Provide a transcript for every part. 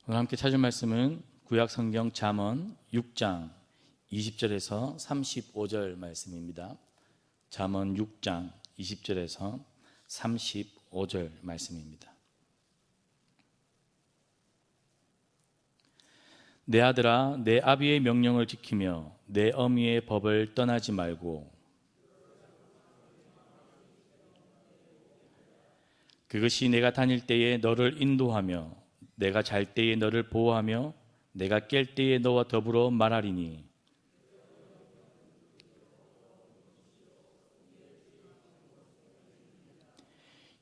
오늘 함께 찾을 말씀은 구약 성경 잠언 6장 20절에서 35절 말씀입니다. 잠언 6장 20절에서 35절 말씀입니다. 내 아들아, 내 아비의 명령을 지키며 내 어미의 법을 떠나지 말고 그것이 내가 다닐 때에 너를 인도하며 내가 잘 때에 너를 보호하며 내가 깰 때에 너와 더불어 말하리니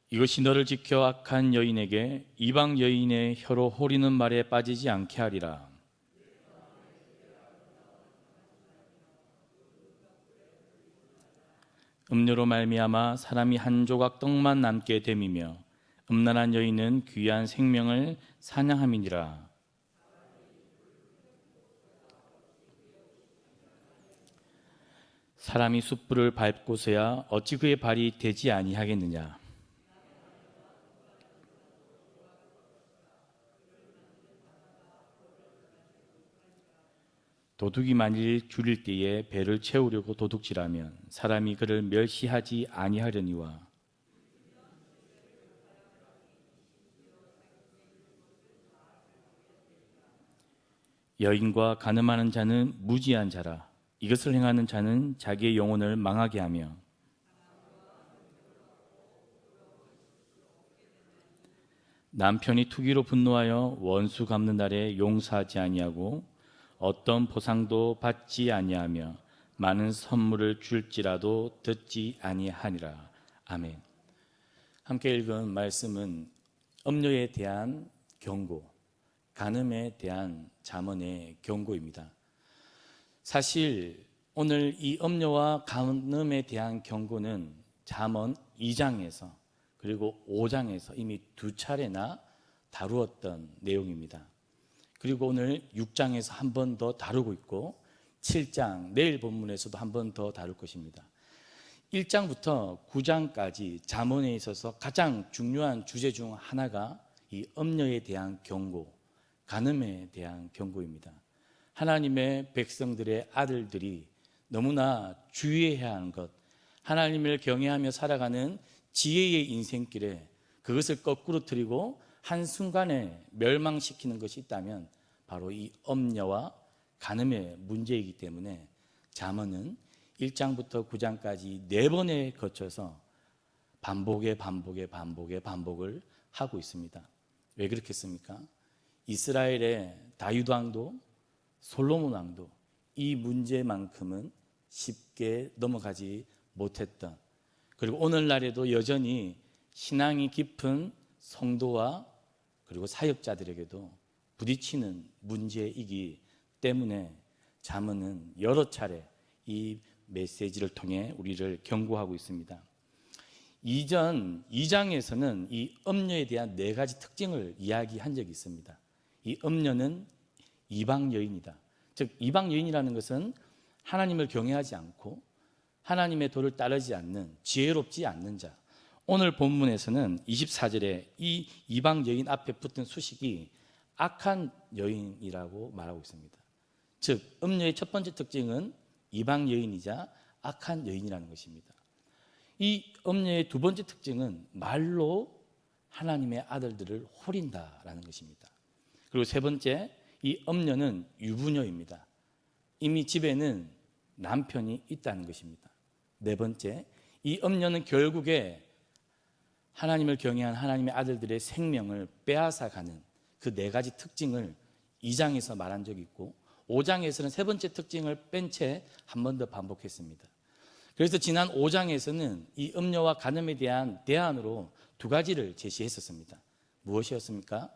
이것이 너를 지켜 악한 여인에게 이방 여인의 혀로 호리는 말에 빠지지 않게 하리라. 음료로 말미암아 사람이 한 조각 떡만 남게 됨이며 음란한 여인은 귀한 생명을 사냥함이니라. 사람이 숯불을 밟고서야 어찌 그의 발이 되지 아니하겠느냐. 도둑이 만일 줄일 때에 배를 채우려고 도둑질하면 사람이 그를 멸시하지 아니하려니와 여인과 간음하는 자는 무지한 자라. 이것을 행하는 자는 자기의 영혼을 망하게 하며 남편이 투기로 분노하여 원수 갚는 날에 용서하지 아니하고 어떤 보상도 받지 아니하며 많은 선물을 줄지라도 듣지 아니하니라. 아멘. 함께 읽은 말씀은 음료에 대한 경고, 간음에 대한 잠언의 경고입니다. 사실 오늘 이 음료와 간음에 대한 경고는 잠언 2장에서 그리고 5장에서 이미 두 차례나 다루었던 내용입니다. 그리고 오늘 6장에서 한 번 더 다루고 있고 7장 내일 본문에서도 한 번 더 다룰 것입니다. 1장부터 9장까지 잠언에 있어서 가장 중요한 주제 중 하나가 이 음료에 대한 경고, 간음에 대한 경고입니다. 하나님의 백성들의 아들들이 너무나 주의해야 하는 것, 하나님을 경외하며 살아가는 지혜의 인생길에 그것을 거꾸로 틀리고 한순간에 멸망시키는 것이 있다면 바로 이 음료와 간음의 문제이기 때문에 잠언은 1장부터 9장까지 4번에 거쳐서 반복을 하고 있습니다. 왜 그렇겠습니까? 이스라엘의 다윗 왕도 솔로몬 왕도 이 문제만큼은 쉽게 넘어가지 못했던, 그리고 오늘날에도 여전히 신앙이 깊은 성도와 그리고 사역자들에게도 부딪히는 문제이기 때문에 잠언은 여러 차례 이 메시지를 통해 우리를 경고하고 있습니다. 이전 2장에서는 이 음료에 대한 4가지 특징을 이야기한 적이 있습니다. 이 음료는 이방 여인이다. 즉 이방 여인이라는 것은 하나님을 경외하지 않고 하나님의 도를 따르지 않는, 지혜롭지 않는 자. 오늘 본문에서는 24절에 이 이방 여인 앞에 붙은 수식이 악한 여인이라고 말하고 있습니다. 즉 음료의 첫 번째 특징은 이방 여인이자 악한 여인이라는 것입니다. 이 음료의 두 번째 특징은 말로 하나님의 아들들을 호린다라는 것입니다. 그리고 세 번째, 이 음료는 유부녀입니다. 이미 집에는 남편이 있다는 것입니다. 네 번째, 이 음료는 결국에 하나님을 경외한 하나님의 아들들의 생명을 빼앗아가는 그 4가지 특징을 2장에서 말한 적이 있고 5장에서는 세 번째 특징을 뺀 채 한 번 더 반복했습니다. 그래서 지난 5장에서는 이 음료와 간음에 대한 대안으로 2가지를 제시했었습니다. 무엇이었습니까?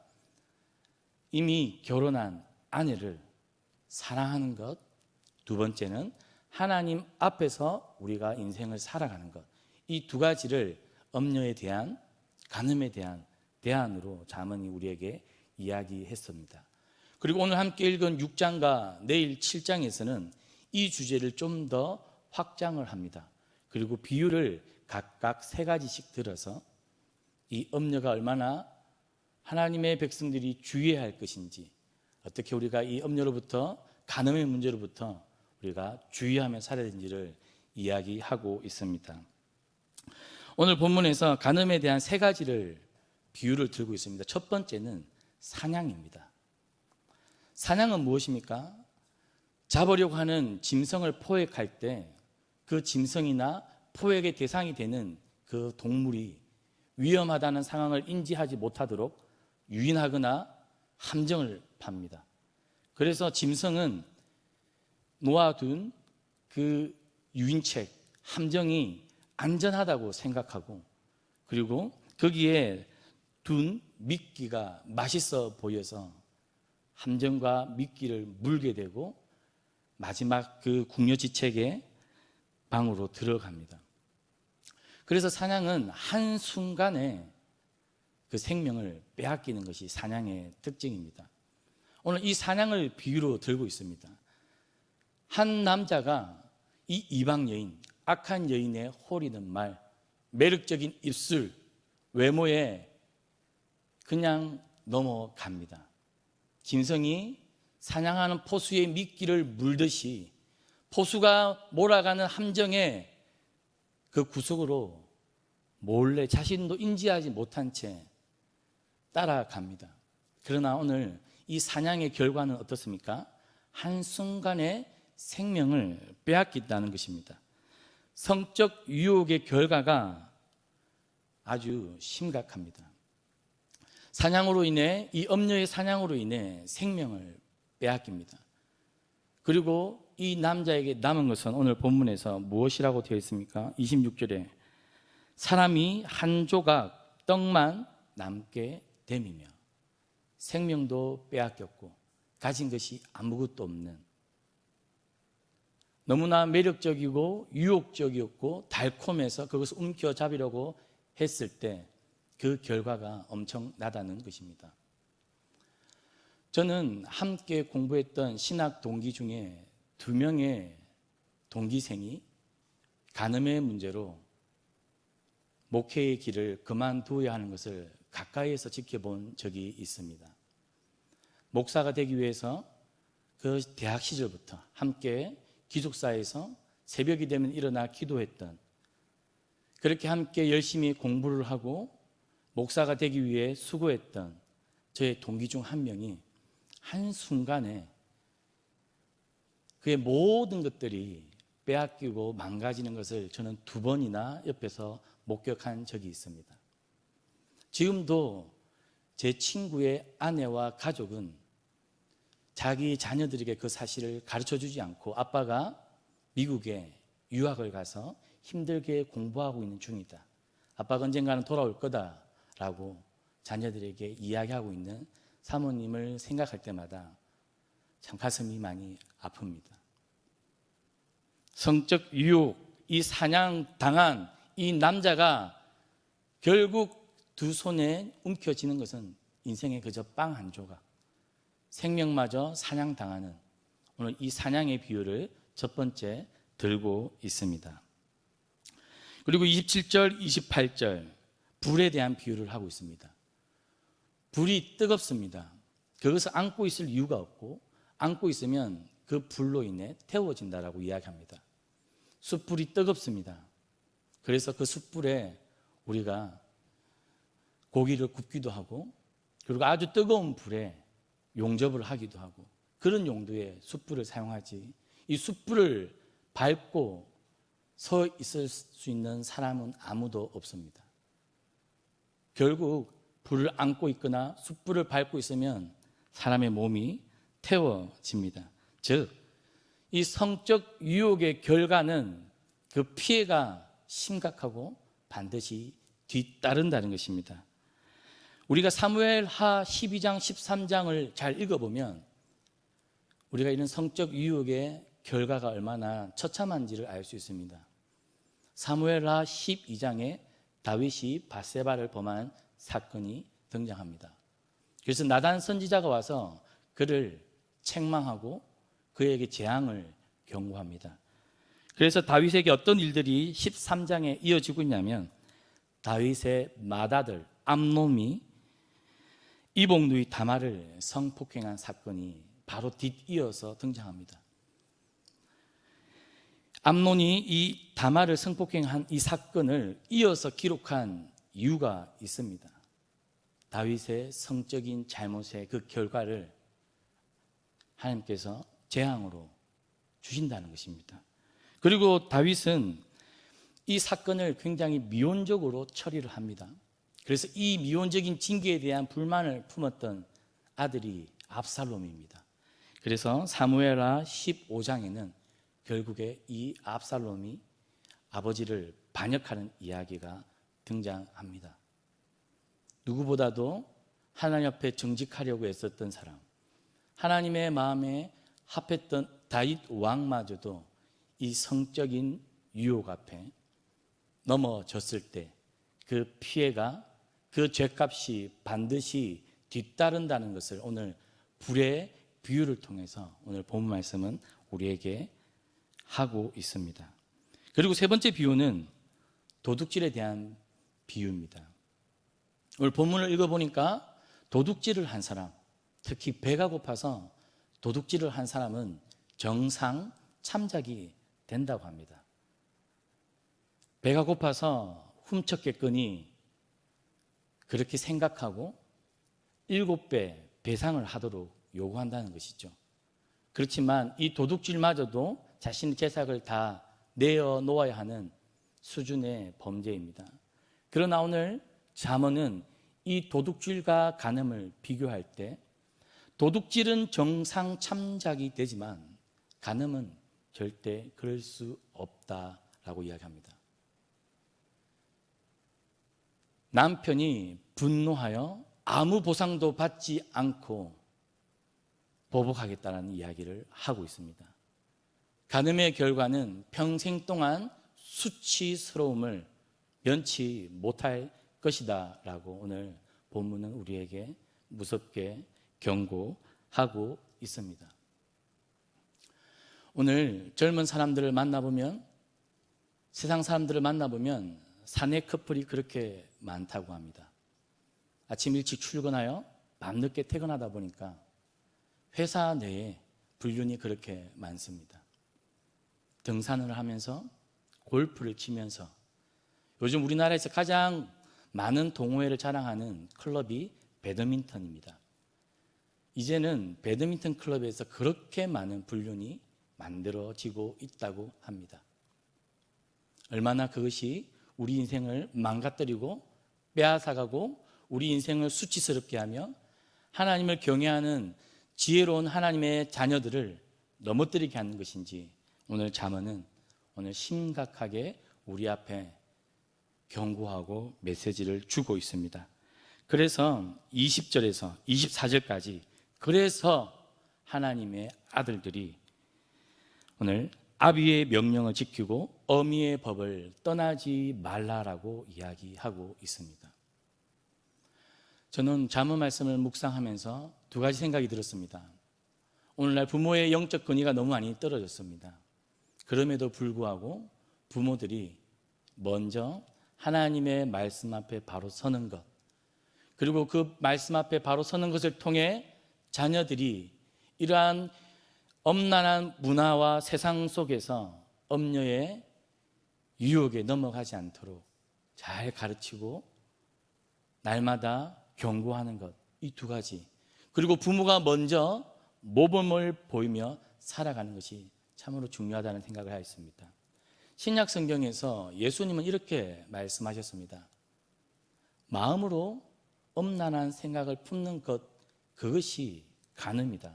이미 결혼한 아내를 사랑하는 것, 두 번째는 하나님 앞에서 우리가 인생을 살아가는 것, 이 2가지를 음료에 대한, 간음에 대한 대안으로 잠언이 우리에게 이야기했습니다. 그리고 오늘 함께 읽은 6장과 내일 7장에서는 이 주제를 좀 더 확장을 합니다. 그리고 비유를 각각 3가지씩 들어서 이 음료가 얼마나 하나님의 백성들이 주의해야 할 것인지, 어떻게 우리가 이 염려로부터, 간음의 문제로부터 우리가 주의하며 살아야 되는지를 이야기하고 있습니다. 오늘 본문에서 간음에 대한 세 가지를 비유를 들고 있습니다. 첫 번째는 사냥입니다. 사냥은 무엇입니까? 잡으려고 하는 짐승을 포획할 때 그 짐승이나 포획의 대상이 되는 그 동물이 위험하다는 상황을 인지하지 못하도록 유인하거나 함정을 팝니다. 그래서 짐승은 놓아둔 그 유인책, 함정이 안전하다고 생각하고, 그리고 거기에 둔 미끼가 맛있어 보여서 함정과 미끼를 물게 되고 마지막 그 궁여지책의 방으로 들어갑니다. 그래서 사냥은 한순간에 그 생명을 빼앗기는 것이 사냥의 특징입니다. 오늘 이 사냥을 비유로 들고 있습니다. 한 남자가 이 이방 여인, 악한 여인의 호리는 말, 매력적인 입술, 외모에 그냥 넘어갑니다. 짐승이 사냥하는 포수의 미끼를 물듯이 포수가 몰아가는 함정의 그 구석으로 몰래 자신도 인지하지 못한 채 따라갑니다. 그러나 오늘 이 사냥의 결과는 어떻습니까? 한순간에 생명을 빼앗긴다는 것입니다. 성적 유혹의 결과가 아주 심각합니다. 사냥으로 인해, 이 음녀의 사냥으로 인해 생명을 빼앗깁니다. 그리고 이 남자에게 남은 것은 오늘 본문에서 무엇이라고 되어 있습니까? 26절에 사람이 한 조각 떡만 남게 됨이며, 생명도 빼앗겼고 가진 것이 아무것도 없는, 너무나 매력적이고 유혹적이었고 달콤해서 그것을 움켜잡으려고 했을 때 그 결과가 엄청나다는 것입니다. 저는 함께 공부했던 신학 동기 중에 2명의 동기생이 간음의 문제로 목회의 길을 그만두어야 하는 것을 가까이에서 지켜본 적이 있습니다. 목사가 되기 위해서 그 대학 시절부터 함께 기숙사에서 새벽이 되면 일어나 기도했던, 그렇게 함께 열심히 공부를 하고 목사가 되기 위해 수고했던 저의 동기 중 한 명이 한순간에 그의 모든 것들이 빼앗기고 망가지는 것을 저는 2번이나 옆에서 목격한 적이 있습니다. 지금도 제 친구의 아내와 가족은 자기 자녀들에게 그 사실을 가르쳐주지 않고 아빠가 미국에 유학을 가서 힘들게 공부하고 있는 중이다, 아빠가 언젠가는 돌아올 거다라고 자녀들에게 이야기하고 있는 사모님을 생각할 때마다 참 가슴이 많이 아픕니다. 성적 유혹, 이 사냥당한 이 남자가 결국 2 손에 움켜쥐는 것은 인생의 그저 빵 한 조각, 생명마저 사냥당하는, 오늘 이 사냥의 비유를 첫 번째 들고 있습니다. 그리고 27절, 28절 불에 대한 비유를 하고 있습니다. 불이 뜨겁습니다. 그것을 안고 있을 이유가 없고 안고 있으면 그 불로 인해 태워진다라고 이야기합니다. 숯불이 뜨겁습니다. 그래서 그 숯불에 우리가 고기를 굽기도 하고, 그리고 아주 뜨거운 불에 용접을 하기도 하고, 그런 용도의 숯불을 사용하지, 이 숯불을 밟고 서 있을 수 있는 사람은 아무도 없습니다. 결국 불을 안고 있거나 숯불을 밟고 있으면 사람의 몸이 태워집니다. 즉, 이 성적 유혹의 결과는 그 피해가 심각하고 반드시 뒤따른다는 것입니다. 우리가 사무엘하 12장, 13장을 잘 읽어보면 우리가 이런 성적 유혹의 결과가 얼마나 처참한지를 알 수 있습니다. 사무엘하 12장에 다윗이 밧세바를 범한 사건이 등장합니다. 그래서 나단 선지자가 와서 그를 책망하고 그에게 재앙을 경고합니다. 그래서 다윗에게 어떤 일들이 13장에 이어지고 있냐면, 다윗의 맏아들 암놈이 이복누이 다말을 성폭행한 사건이 바로 뒤이어서 등장합니다. 암논이 이 다말을 성폭행한 이 사건을 이어서 기록한 이유가 있습니다. 다윗의 성적인 잘못의 그 결과를 하나님께서 재앙으로 주신다는 것입니다. 그리고 다윗은 이 사건을 굉장히 미온적으로 처리를 합니다. 그래서 이 미온적인 징계에 대한 불만을 품었던 아들이 압살롬입니다. 그래서 사무엘하 15장에는 결국에 이 압살롬이 아버지를 반역하는 이야기가 등장합니다. 누구보다도 하나님 앞에 정직하려고 애썼던 사람, 하나님의 마음에 합했던 다윗 왕마저도 이 성적인 유혹 앞에 넘어졌을 때 그 피해가, 그 죄값이 반드시 뒤따른다는 것을 오늘 불의 비유를 통해서 오늘 본 말씀은 우리에게 하고 있습니다. 그리고 세 번째 비유는 도둑질에 대한 비유입니다. 오늘 본문을 읽어보니까 도둑질을 한 사람, 특히 배가 고파서 도둑질을 한 사람은 정상 참작이 된다고 합니다. 배가 고파서 훔쳤겠거니 그렇게 생각하고 7배 배상을 하도록 요구한다는 것이죠. 그렇지만 이 도둑질마저도 자신의 재산을 다 내어놓아야 하는 수준의 범죄입니다. 그러나 오늘 잠언은 이 도둑질과 간음을 비교할 때 도둑질은 정상 참작이 되지만 간음은 절대 그럴 수 없다라고 이야기합니다. 남편이 분노하여 아무 보상도 받지 않고 보복하겠다는 이야기를 하고 있습니다. 간음의 결과는 평생 동안 수치스러움을 면치 못할 것이다 라고 오늘 본문은 우리에게 무섭게 경고하고 있습니다. 오늘 젊은 사람들을 만나보면, 세상 사람들을 만나보면 사내 커플이 그렇게 많다고 합니다. 아침 일찍 출근하여 밤늦게 퇴근하다 보니까 회사 내에 불륜이 그렇게 많습니다. 등산을 하면서, 골프를 치면서, 요즘 우리나라에서 가장 많은 동호회를 자랑하는 클럽이 배드민턴입니다. 이제는 배드민턴 클럽에서 그렇게 많은 불륜이 만들어지고 있다고 합니다. 얼마나 그것이 우리 인생을 망가뜨리고 빼앗아가고 우리 인생을 수치스럽게 하며 하나님을 경외하는 지혜로운 하나님의 자녀들을 넘어뜨리게 하는 것인지 오늘 잠언은 오늘 심각하게 우리 앞에 경고하고 메시지를 주고 있습니다. 그래서 20절에서 24절까지 그래서 하나님의 아들들이 오늘 아비의 명령을 지키고 어미의 법을 떠나지 말라라고 이야기하고 있습니다. 저는 잠언 말씀을 묵상하면서 두 가지 생각이 들었습니다. 오늘날 부모의 영적 권위가 너무 많이 떨어졌습니다. 그럼에도 불구하고 부모들이 먼저 하나님의 말씀 앞에 바로 서는 것, 그리고 그 말씀 앞에 바로 서는 것을 통해 자녀들이 이러한 엄란한 문화와 세상 속에서 엄녀의 유혹에 넘어가지 않도록 잘 가르치고 날마다 경고하는 것, 이 두 가지, 그리고 부모가 먼저 모범을 보이며 살아가는 것이 참으로 중요하다는 생각을 하였습니다. 신약 성경에서 예수님은 이렇게 말씀하셨습니다. 마음으로 엄란한 생각을 품는 것, 그것이 간음이다.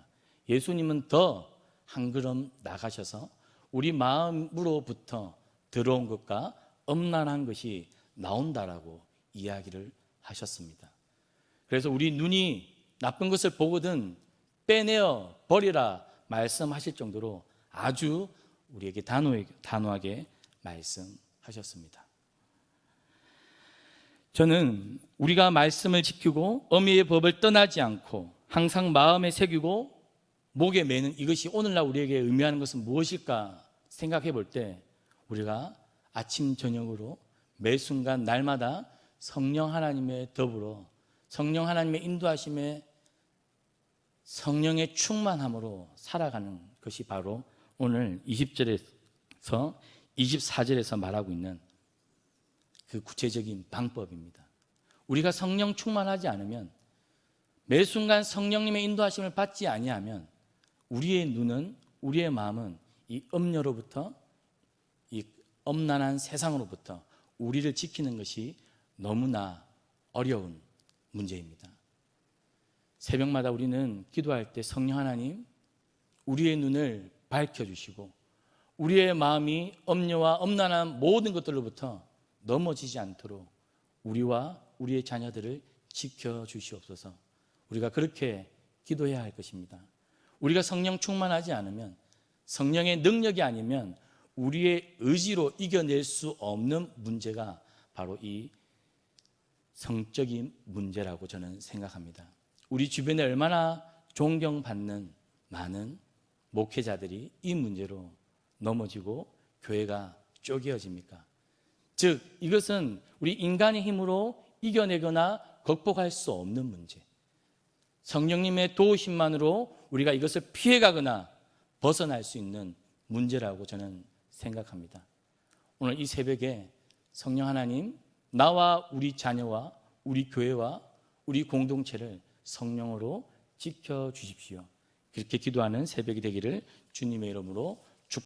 예수님은 더 한 걸음 나가셔서 우리 마음으로부터 들어온 것과 엄란한 것이 나온다라고 이야기를 하셨습니다. 그래서 우리 눈이 나쁜 것을 보거든 빼내어 버리라 말씀하실 정도로 아주 우리에게 단호하게 말씀하셨습니다. 저는 우리가 말씀을 지키고 어미의 법을 떠나지 않고 항상 마음에 새기고 목에 매는 이것이 오늘날 우리에게 의미하는 것은 무엇일까 생각해 볼 때 우리가 아침 저녁으로 매 순간 날마다 성령 하나님의 더불어 성령 하나님의 인도하심에 성령의 충만함으로 살아가는 것이 바로 오늘 20절에서 24절에서 말하고 있는 그 구체적인 방법입니다. 우리가 성령 충만하지 않으면, 매 순간 성령님의 인도하심을 받지 아니하면 우리의 눈은, 우리의 마음은 이 음녀로부터, 이 엄난한 세상으로부터 우리를 지키는 것이 너무나 어려운 문제입니다. 새벽마다 우리는 기도할 때 성령 하나님, 우리의 눈을 밝혀주시고 우리의 마음이 엄녀와 엄난한 모든 것들로부터 넘어지지 않도록 우리와 우리의 자녀들을 지켜주시옵소서. 우리가 그렇게 기도해야 할 것입니다. 우리가 성령 충만하지 않으면, 성령의 능력이 아니면 우리의 의지로 이겨낼 수 없는 문제가 바로 이 성적인 문제라고 저는 생각합니다. 우리 주변에 얼마나 존경받는 많은 목회자들이 이 문제로 넘어지고 교회가 쪼개어집니까? 즉, 이것은 우리 인간의 힘으로 이겨내거나 극복할 수 없는 문제, 성령님의 도우심만으로 우리가 이것을 피해가거나 벗어날 수 있는 문제라고 저는 생각합니다. 오늘 이 새벽에 성령 하나님, 나와 우리 자녀와 우리 교회와 우리 공동체를 성령으로 지켜주십시오. 그렇게 기도하는 새벽이 되기를 주님의 이름으로